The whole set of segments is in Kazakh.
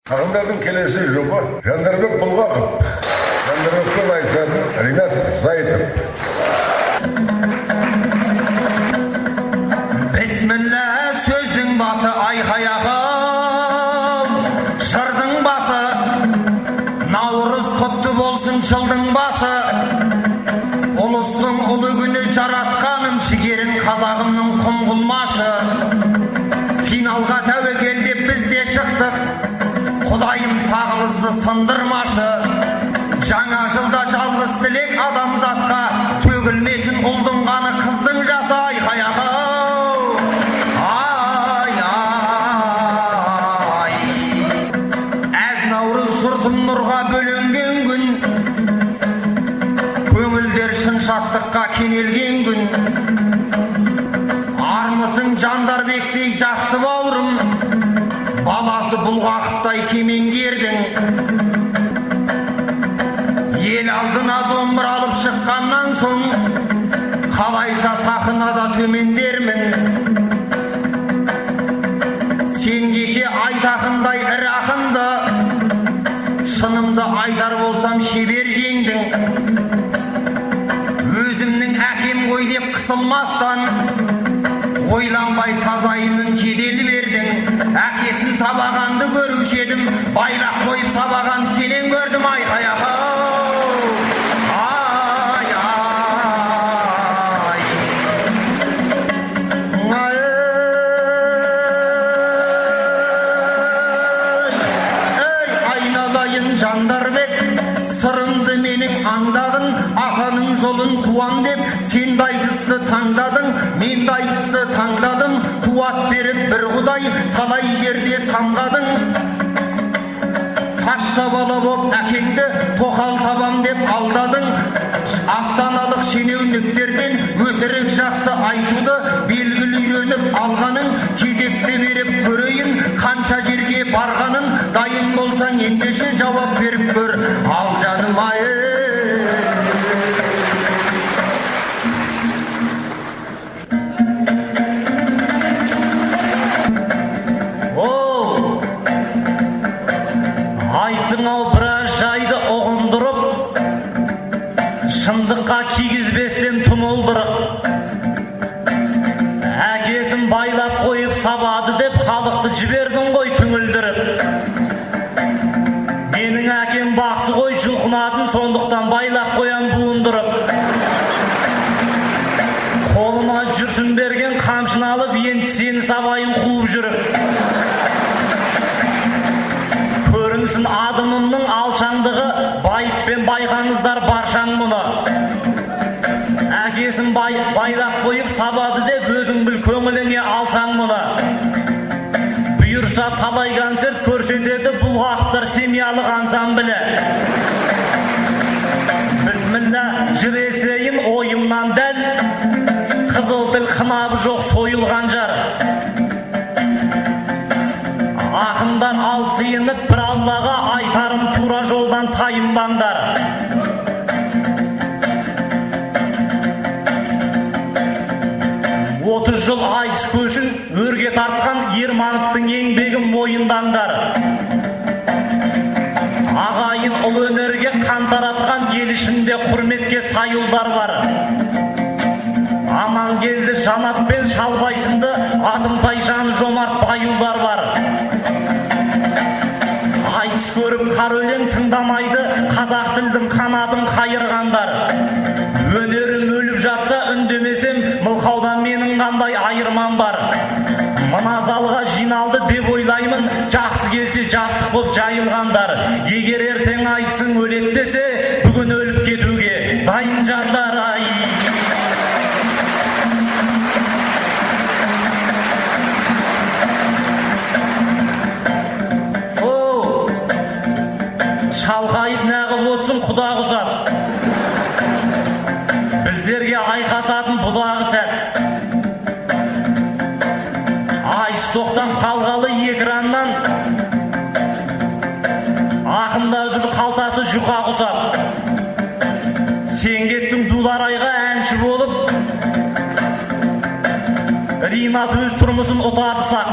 Ақындардың келесі жоба Жандарбек Бұлғақов, Жандарбекпен айтысатын Ринат Зайытов. Бісміллә, сөздің басы айқаяқым, жырдың басы, наурыз құтты болсын жылдың басы. Ұлыстың ұлы күні жаратқаным, жігерін қазағымның құм қылмашы. Финалға тәуекел деп біз де шықтық, Құдайым сағымызды сындырмашы. Жаңа жылда жалғыз тілек адамзатқа, төгілмесін ұлдың қаны, қыздың жасы айқаяқым. Жұртым нұрға бөленген күн, көңілдер шын шаттыққа кенелген күн. Армысың Жандарбектей жақсы бауырым, баласы Бұлғақовтай кемеңгердің. Ел алдына домбыра алып шыққаннан соң, қалайша сахнада төмендермін. Сен кеше айтақындай ірі ақынды, шынымды айтар болсам шебер жеңдің. Өзімнің әкем ғой деп қысылмастан, ойланбай сазайымын жедел бердің. Әкесін сабағанды көруші едім, байрақ қойып сабаған сенен көрдім айқаяқым. Жандарбек, сырымды менің аңдадың, атаның жолын қуам деп, сен айтысты таңдадың, мен айтысты таңдадым. Қуат беріп бір құдай, талай жерде самғадың. Патша бала боп әкеңді тоқал табам деп алдадың. Астаналық шенеуніктерден өтірік жақсы айтуды белгілі үйреніп алғаның. Кезекте беріп көрейін, қанша жерге барғаның. Дайын болсаң ендеше жауап беріп көр, ал жаным ай. Айттың-ау біраз жайды ұғындырып, шындыққа кигізбестен тұмылдырып. Әкесін байлап қойып сабады деп халықты жібердің ғой түңілдіріп. Менің әкем бақсы ғой жұлқынатын, сондықтан байлап қоям буындырып. Қолыма жүрсін берген қамшын алып, енді сені сабайын қуып жүріп. Көрінсін адымымның алшаңдығы, байыппен байқаңыздар баршаң мұны. Әкесін байлап қойып сабады деп, өзің біл көңіліңе алсаң мұны. Бұйырса талай концерт көрсетеді Бұлғақовтар семьялық ансамблі. Бісміллә, жыр есейін ойымнан дәл, қызыл тіл қынабы жоқ сойылған жар. Ақындар алсыйынып бір Аллаға, айтарым тура жолдан тайынбаңдар. 30 жыл айтыс көшін өрге тартқан Ермановтың еңбегін мойындаңдар. Ағайын ұл өнерге қан таратқан ел ішінде құрметке сайылдар бар. Амангелді, Жанатпен Шалбайсынды Атымтай жаны жомарт байылдар бар. Айтыс көріп қар өлең тыңдамайды қазақ тілдің қанатын қайырғандар. Өнерім өліп жатса үндемесем, мылқаудан менің қандай айырман бар. Мына залға жиналды деп ойлаймын, жақсы келсе жастық боп жайылғандар. Егер ертең айтысың өлет десе, бүгін өліп кетуге дайын жандар ай. Шалғайып нағып отсын құда құзар. Біздерге айқасатын бұдағы сәт. Айыс тоқтан қалғалы екраннан, ақында жүр қалтасы жұқа құсап. Сен кеттің Дуларайға әнші болып, Ринат өз тұрмысын ұтады сақ.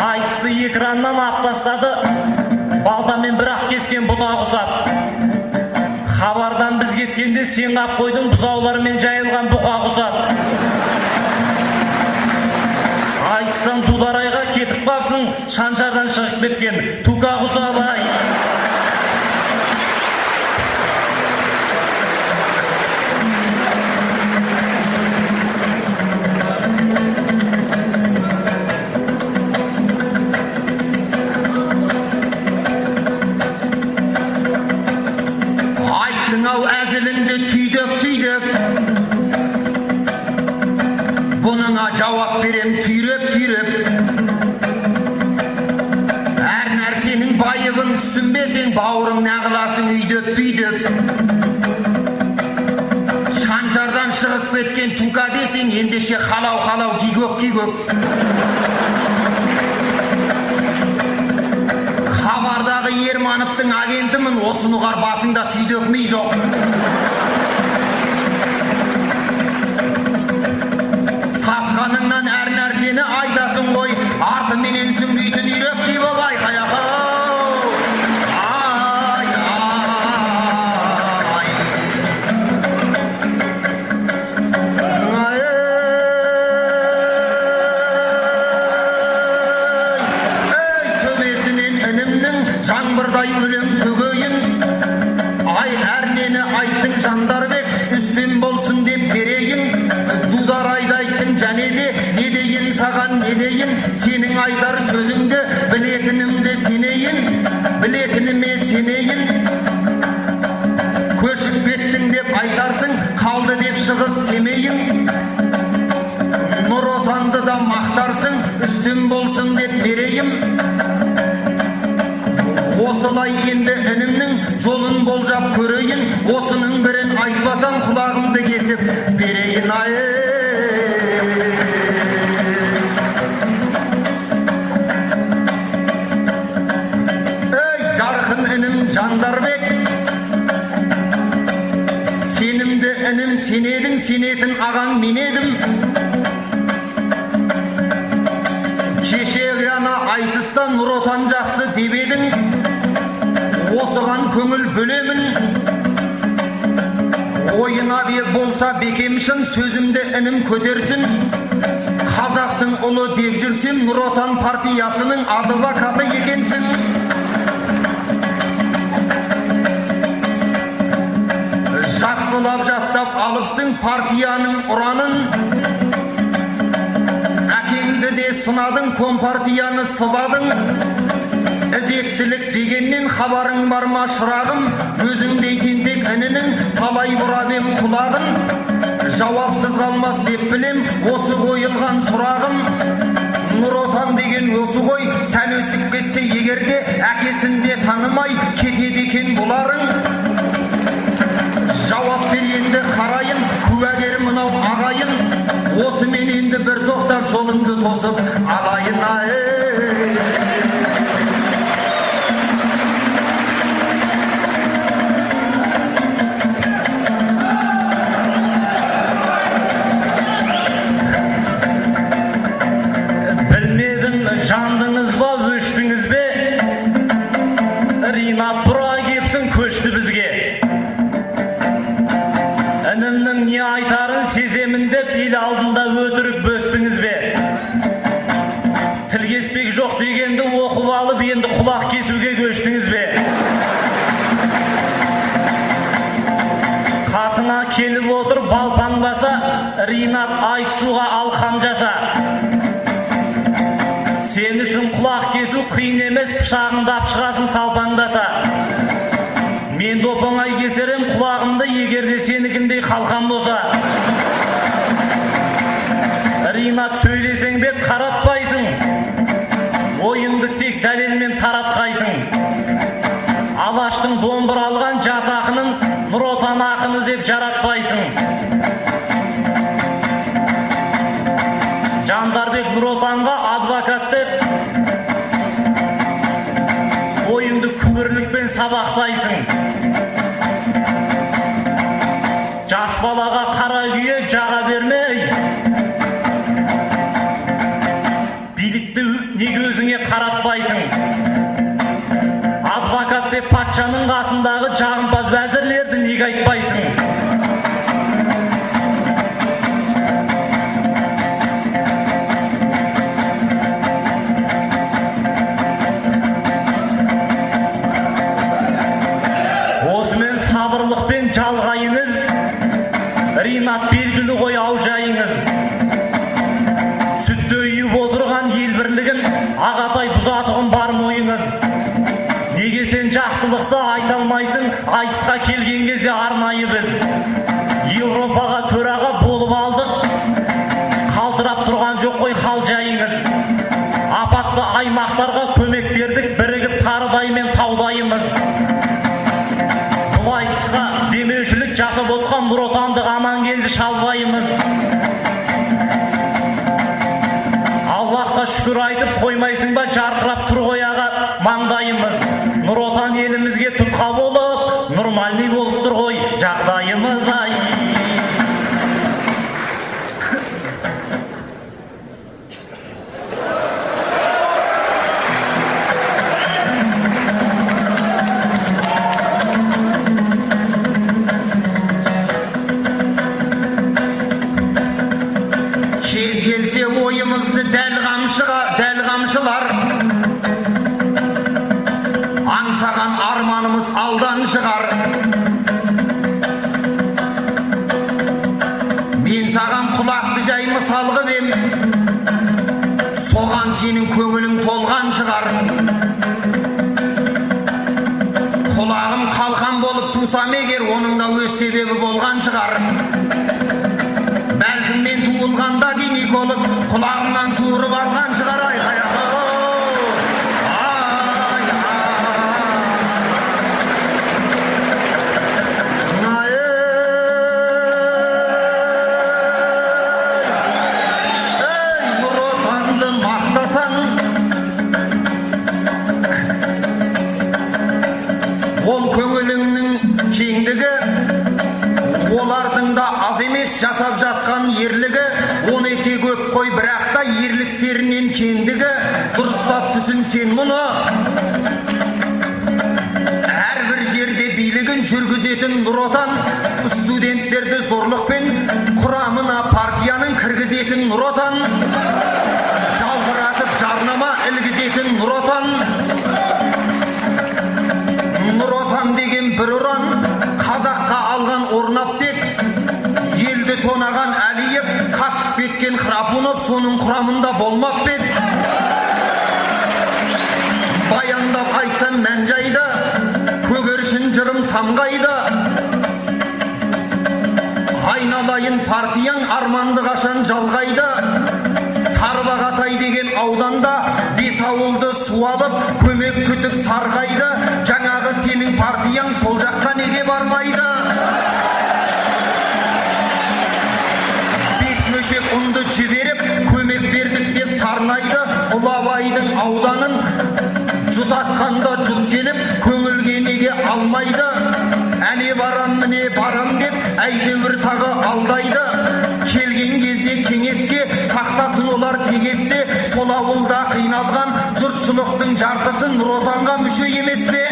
Айтысты экраннан ап тастады. Балтамен бір-ақ кескен бұтақ ұсап. Хабардан біз кеткенде сен қап қойдың бұзаулармен жайылған бұқақ ұсап. Айтыстан Дударайға кетіп қапсың, Шаншардан шығып кеткен Тукақ ұсап-ай. Айттың-ау әзіліңді түйдеп-түйдеп, бұныңа жауап берем түйреп-түйреп. Әр нәрсенің байыбын түсінбесең, бауырың нағыласың үйдеп-бүйдеп. Шаншардан шығып кеткен Тука десең, ендеше халау-халау кигөк-кигөк. Хабардағы Ермановтың агентімін, осыны ұғар басыңда түйдөкмей жоқ. Сасқаныңнан әр нәрсені айтасың ғой, артыменен сүңгейтін үйрек деп байқай ақ. Жаңбырдай өлең төгейін, ай әрнені айттың Жандарбек, үстем болсын деп берейін. Дударайды айттың және де, не дейін саған не дейін. Сенің айтар сөзіңді білетінімді сенейін, білетініме сенейін. Көшіп кеттің деп айтарсың, қалды деп шығыс семейін. Нұр Отанды да мақтарсың, үстем болсын деп берейін. Осылай енді інімнің жолын болжап көрейін, осының бірін айтпасам құлағымды кесіп берейін. Ай, жарқын інім Жандарбек, сенімді інім сен едің, сенетін ағаң мен едім. Кеше ғана айтыстан Нұр Отан жақсы деп едің, осыған көңіл бөлемін. Ойына бек болса бекемшін, сөзімді інім көтерсін. Қазақтың ұлы деп жүрсем, Нұр Отан партиясының адвокаты екенсің. Жақсылап жаттап алыпсың партияның ұранын. Әкеңді де сынадың, компартияны сыбадың. Ізеттілік дегеннен хабарың бар ма шырағым? Өзіңдей тентек інінің талай бұрабем құлағын. Жауапсыз қалмас деп білем осы қойылған сұрағым. Нұр Отан деген осы ғой, сәл өсіп кетсе егерде, әкесін де танымай кетеді екен бұларың. Жауап бер енді қарайын, куәгер мынау ағайын. Осы мен енді бір тоқтап жолыңды тосып алайын. Жандыңыз ба, өштіңіз бе? Ринат бұра кепсін көшті бізге. Інімнің не айтарын сеземін деп ел алдында өтірік бөстіңіз бе? Тілгеспек жоқ дегенді оқып алып, енді құлақ кесуге көштіңіз бе? Қасыңа келіп отыр балпаң баса, Ринат айтысуға алқам жаса. Сен үшін құлақ кесу қиын емес, пышағыңды апшығасын салпаңдаса. Мен допаңай кесерем құлағымды, егерде сенікіндей қалқан болса. Ринат сөйлесең бет қаратпайсың, ойыңды тек дәлелмен таратқайсың. Алаштың домбыр алған жас ақынын Нұр Отан ақыны деп жаратпайсың. Жандарбек Нұр Отанға адвокат деп ойыңды күңірлікпен сабақтайсың. Жас балаға қара күйе жаға бермей, билікті неге өзіңе қаратпайсың? патшаның қасындағы жағымпаз вәзірлерді неге айтпайсың? Осымен сабырлықпен жалғайыңыз, Ринат белгілі ғой ау жайыңыз. Сүтті үйіп отырған ел бірлігін ағатай бұзатығын бар мойыңыз. Неге сен жақсылықты айта алмайсың, айтысқа келген кезде арнайы біз Европаға төраға болып алдық, қалтырап тұрған жоқ қой хал жайыңыз. Апатты аймақтарға көмек бердік, бірігіп тарыдай мен таудайымыз. Бұл айтысқа демеушілік жасап отқан Нұр Отандық Амангелді шалбайымыз. Аллахқа шүкір айтып қоймайсың ба, жарқырап тұр ғой аға маңдайымыз. Нұр Отан елімізге тұтқа болып, нормальный болып тұр ғой жағдайымыз. Ай кез келсе ойымызды дәл қамшылар, аңсаған арманымыз алдан шығар. Мен саған құлақты жай мысал қып ем, соған сенің көңілің толған шығар. Құлағым қалқан болып тусам егер, оның да өз себебі болған шығар. Бәлкім мен туылғанда гинеколог құлағымнан суырып алған шығар. Ай қаяғы Нұр Отанды мақтасаң, ол көңіліңнің кеңдігі, олардың да аз емес жасап жатқан ерлігі. 10 есе көп қой, бірақ та ерліктерінен кендігі. Дұрыстап түсін сен мұны, әрбір жерде билігін жүргізетін Нұр Отан, студенттерді зорлықпен құрамына партияның кіргізетін Нұр Отан, жалғыратып жарнама ілгізетін Нұр Отан. Нұр Отан деген бір ұран, қазаққа алған орнап тек, елді тонаған Әлиев, қашып кеткен Храпунов соның құрамында болмақ бет. Баяндап айтсам мән жайды, көгершін жырым самғайды. Айналайын партияң арманды қашан жалғайды. Тарбағатай деген ауданда 5 ауылды су алып, көмек күтіп сарғайды. Жаңағы сенің партияң сол жаққа неге бармайды? 5 мөшек ұнды жіберіп, көмек бердік деп сарнайды. Ұлабайдың ауданын жұтатқанда жұт келіп, көңілге неге алмайды? Әне барам, міне барам деп, әйтеуір тағы алдайды. Келген кезде кеңеске, сақтасын олар тегесте. Сол ауылда қиналған жұртшылықтың жартысын Нұр Отанға мүше емес пе?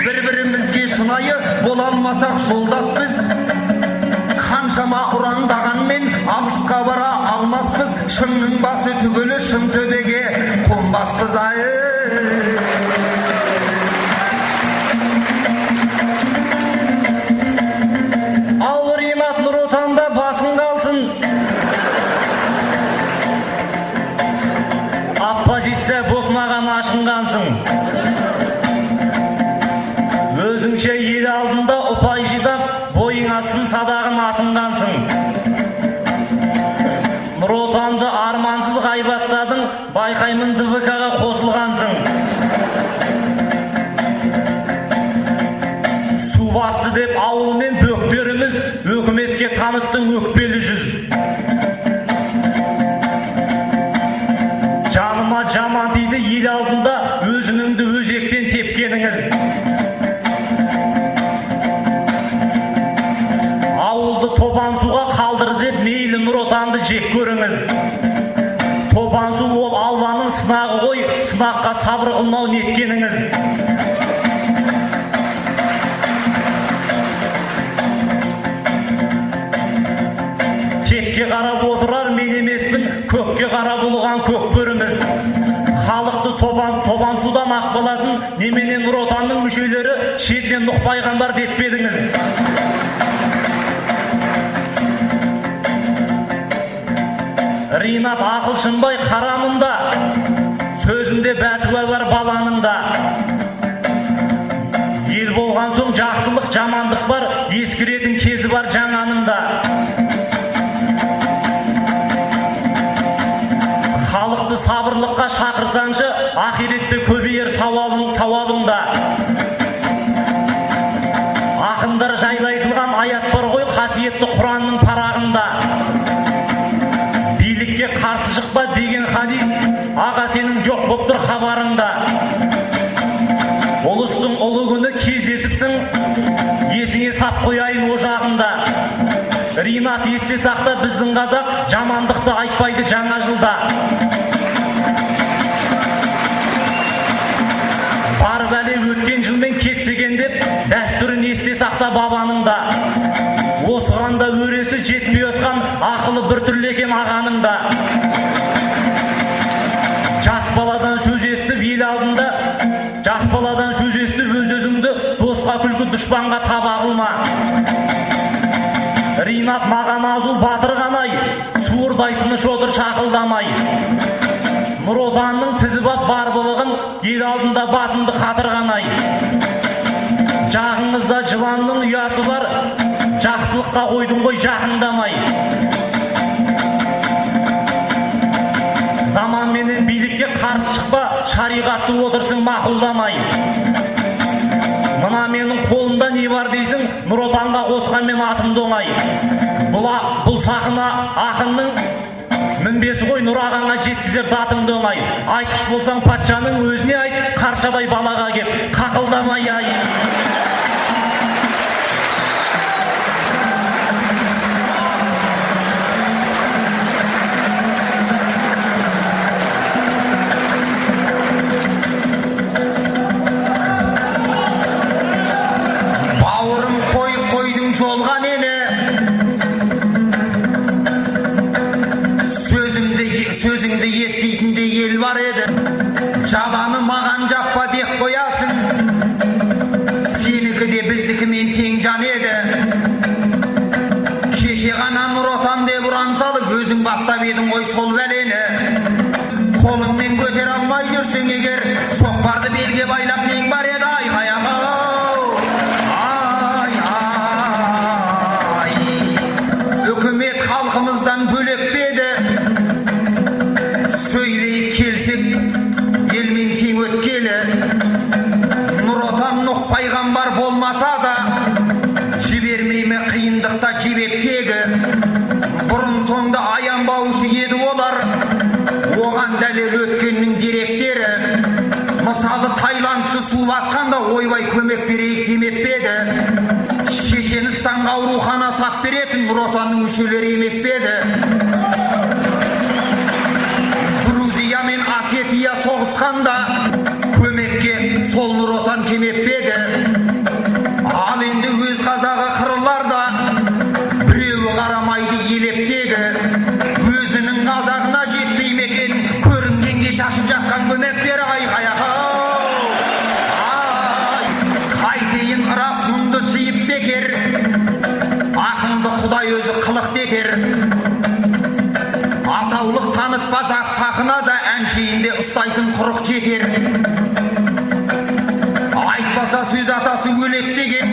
Бір-бірімізге шынайы бола алмасақ жолдас біз. Қаншама ұрандағанмен алысқа бара алмаспыз. Шыңның басы түгілі шың төбеге қонбаспыз. Ал Ринат Нұр Отанда басын қалсын. Оппозиция боқмаған ашынғансың. Өзіңше ел алдында ұпай жидап, бойың асын садағын асынғансың. Нұр Отанды армансыз ғайбаттадың, байқаймын ДВК-ға қосылғансың. Су басты деп ауыл мен бөктеріміз өкіметке таныттың өкпелі жүз. Жаныма жаман тиді ел алдында өзіңіңді өзектен тепкеніңіз. Ауылды Топан суға қалдыр деп мейлі Нұр Отанды жек көріңіз. Топан су ол Алланың сынағы ғой, сынаққа сабыр қылмау неткеніңіз. Текке қарап отырар мен емеспін, көкке қарап ұлыған көкбөріміз. Халықты тобансудан ақ болатын неменен Нұр Отанның мүшелері шетінен нұқпайған бар деп педіңіз. Ринат Ақылшынбай қарамында, сөзінде бәтуа бар баланыңда. Ел болған соң жақсылық жамандық бар, ескеретін кезі бар жаңаныңда. Халықты сабырлыққа шақырсаңшы, ақиретте көбейер сауабыңда. Ақындар жайлы айтылған аят бар ғой қасиетті Құранның парағында. Билікке қарсы шықпа деген хадис, аға сенің жоқ боп тұр хабарыңда. Ұлыстың ұлы күні кездесіпсің, есіңе сап қояйын ожағында. Ринат есте сақта, біздің қазақ жамандықты айтпайды жаңа жылда. Бар бәле өткен жылмен кетсеген деп, дәстүрін есте сақта бабаныңда. Осығанда өресі жетпей отқан ақылы бір түрлі екен ағаныңда. Жас баладан сөз естіп ел алдында, жас баладан сөз естіп өз өзіңді досқа күлкі дұшпанға таба қылма. Ринат маған азу батыр ғанай, суырдай тыныш отыр шақылдамай. Нұр Отанның тізібат бар былығын ел алдында басымды қатырғанай. Жағыңызда жыланның ұясы бар, жақсылыққа қойдың ғой жақындамай. Заманменен билікке қарсы шықпа, шариғатты отырсың мақұлдамай. Мына менің қолымда не бар дейсің, Нұр Отанға қосқан мен атымды оңай. Бұл сақына ақынның мінбесі ғой, Нұр ағаңа жеткізер датыңды оңай. Айтқыш болсаң патшаның өзіне айт, қаршадай балаға кеп, қақылдамай ай. Сөзіңді естейтінде ел бар еді, жаланы маған жаппа деп қоясың. Сенікі де біздікімен тең жан еді. Кеше ғана Нұр Отан деп ұран салып, өзің бастап едің ғой сол бәлені. Қолыңмен көтер алмай жүрсең егер, шоқпарды белге байлап нең бар еді, айқай ағау. Үкімет халқымыздан бөлек беді. Сөйлейіп келсек, елмен тең өткелі. Нұр Отан нұқ пайғамбар болмаса да, жібермейме қиындықта жебеттегі. Бұрын соңды аянбаушы еді олар, оған дәлел өткеннің деректері. Мысалы Таиландты су басқанда ойбай көмек берейік демеп еді. Шешенстанға аурухана сап беретін Нұр Отанның мүшелері емес педі. Мен Осетия соғысқанда көмекке сол Нұр Отан кемеп педі. Ал енді өз қазағы қырыларда біреуі қарамайды елептегі. Өзінің қазағына жетпей мекен көрінгенге шашып жатқан көмектері айқай ағау. Қайтейін рас мұңды жиып бекер, ақынды Құдай өзі қылық етер. Асаулық танытпасақ сақынада әншейінде ұстайтын құрық жетер. Айтпаса сөз атасы өлек деген,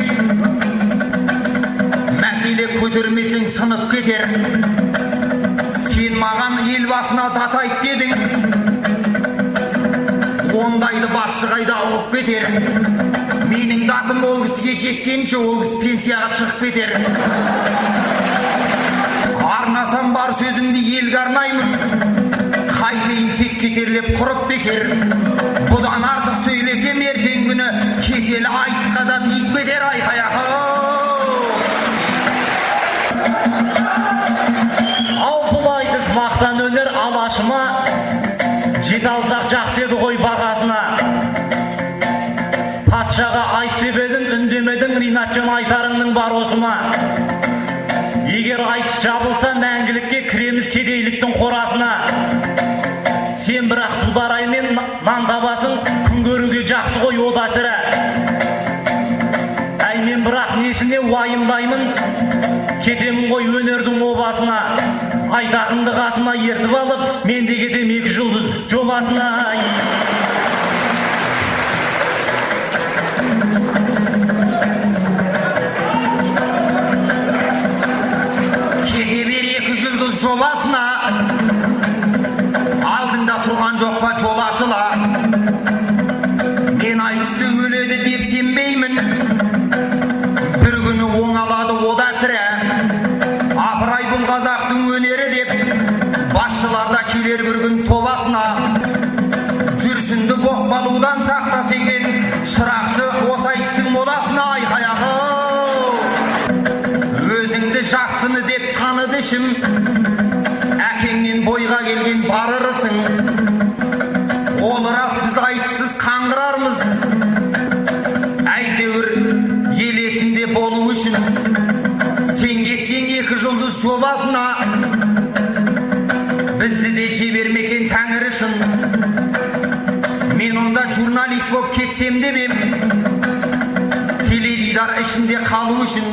мәселе көтермесең тынып кетер. Сен маған елбасына дат айт дедің, ондайды басшы қайда ұғып кетер. Менің датым ол кісіге жеткенше ол кісі пенсияға шығып кетер. Арнасам бар сөзімді елге арнаймын, қайтейін тек кетерлеп құрып бекер. Бұдан артық сөйлесем ертең күні кеселі айтысқа да тиіп кетер айқай ағау. Ал бұл айтыс мақтан өнер алашыма, жете алсақ жақсы еді ғой бар уайымдаймын, кетемін ғой өнердің обасына. Айтақынды қасыма ертіп алып, мен де кетем 2 жұлдыз жобасына. Кете бер 2 жұлдыз жобасына, алдыңда тұрған жоқ па жол ашыла. Мен айтысты өледі деп сенбеймін, бір күні оңалады ода сірә. Апырай бұл қазақтың өнері деп, басшыларда келер бір күн тобасына. Жүрсінді боқпалудан сақтаса екен, шырақшы осы айтыстың моласына. Айқаяғы өзіңді жақсыны деп таныды ішім, әкеңнен бойға келген бар ырысың. Ол рас, біз айтыссыз қаңғырармыз, әйтеуір ел есінде болу үшін. Сен кетсең 2 жұлдыз жобасына, бізді де жібермекен тәңірі шын. Мен онда журналист болып кетсем деп ем, теледидар ішінде қалу үшін.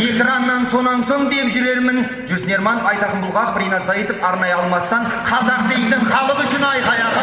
Экраннан сонан соң деп жүрермін. Жүрсін Ерман, Айтақын Бұлғақов, Ринат Зайытов, арнайы Алматыдан, қазақ дейтін халық үшін. Айқаяғы